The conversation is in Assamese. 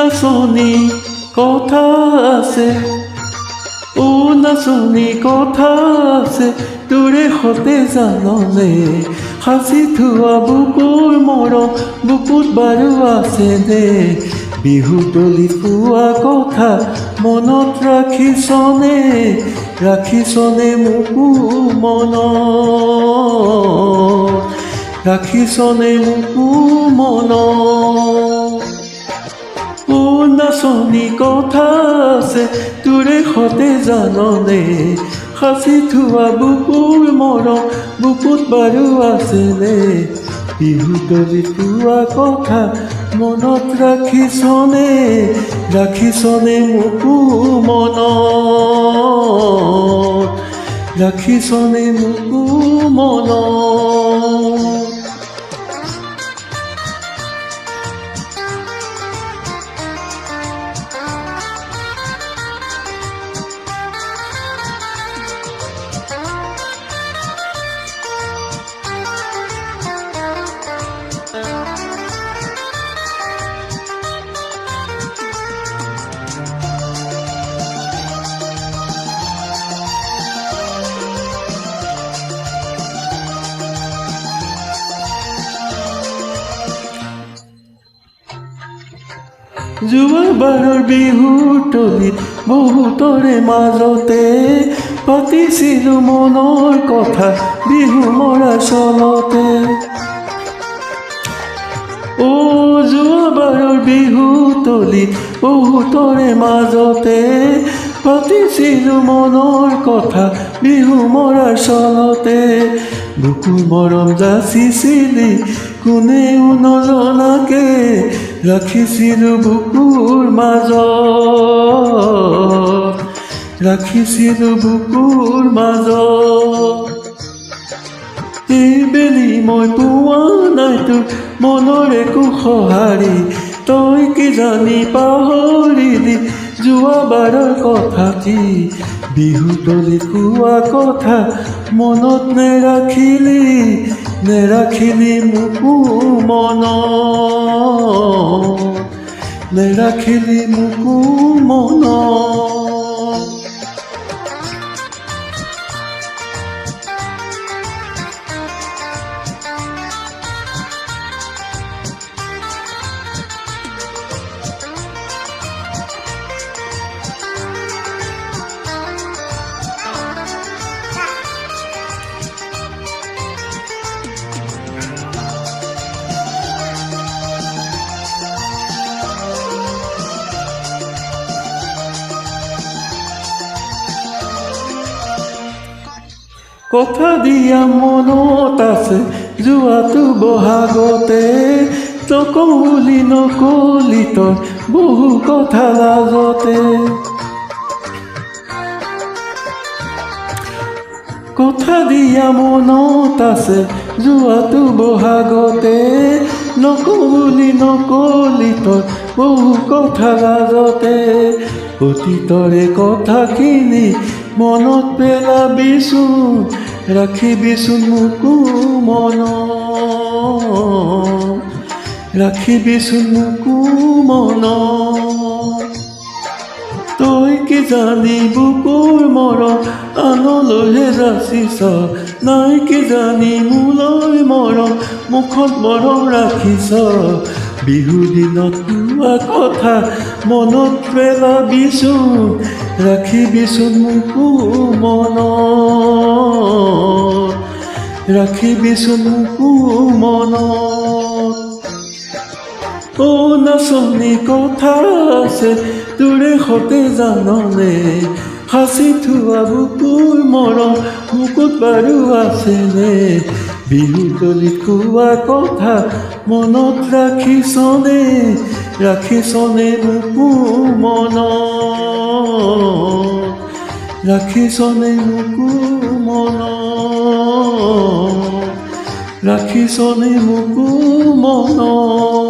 নাচনী কথা আছে, নাচনী কথা আছে, তোৰে সতে জাননে সাঁচি থোৱা বুকুৰ মৰম বুকুত বাৰু আছেনে? বিহু তলিত কোৱা কথা মনত ৰাখিছনে? ৰাখিছনে মোকো মনত, ৰাখিছনে মোকো মনত? নাচনী কথা আছে, তোৰে সতে জাননে সাঁচি থোৱা বুকুৰ মৰম বুকুত বাৰু আছেনে? বিহু তলিত কোৱা কথা মনত ৰাখিছনে? ৰাখিছনে মোকো মনত, ৰাখিছনে মোকো মনত? যোৱাবাৰৰ বিহুৰ তলিত বহুতৰে মাজতে পাতিছিলোঁ মনৰ কথা বিহু মৰা চলতে। যোৱাবাৰৰ বিহুৰ তলিত বহুতৰে মাজতে পাতিছিলোঁ মনৰ কথা বিহু মৰাৰ চলতে। বুকুৰ মৰম যাচিছিলি কোনেও নজনাকে, ৰাখিছিলোঁ বুকুৰ মাজত, ৰাখিছিলোঁ বুকুৰ মাজত। এইবেলি মই পোৱা নাই তোৰ মনৰ একো সঁহাৰি, তই কি জানি পাহৰিলি যোৱাবাৰৰ কথাটি। বিহু তলিত কোৱা কথা মনত নেৰাখিলি, নেৰাখিলি মোকো মনত, নেৰাখিলি মোকো মনত। কথা দিয়া মনত আছে যোৱাটো বহাগতে, তকওঁ বুলি নকলি তই বহু কথা লাজতে। কথা দিয়া মনত আছে যোৱাটো বহাগতে, নকওঁ বুলি নকলি তই বহু কথা লাজতে। অতীতৰে কথাখিনি মনত পেলাবিচোন, ৰাখিবিচোন মোকো মনত, ৰাখিবিচোন মোকো মনত। তই কি জানি বুকুৰ মৰম আনলৈহে যাচিছ, নাই কি জানি মোলৈ মৰম মুখত মৰম ৰাখিছ। বিহুৰ দিনত কোৱা কথা মনত পেলাবিচোন, ৰাখিবিচোন মোকো মনত, ৰাখিবিচোন মোকো মনত। নাচনী কথা আছে, তোৰে সতে জাননে সাঁচি থোৱা বুকুৰ মৰম বুকুত বাৰু আছেনে? বিহু তলিত কোৱা কথা মনত ৰাখিছনে? ৰাখিছনে মোকো মনত, ৰাখিছনে মোকো মনত, ৰাখিছনে মোকো মনত।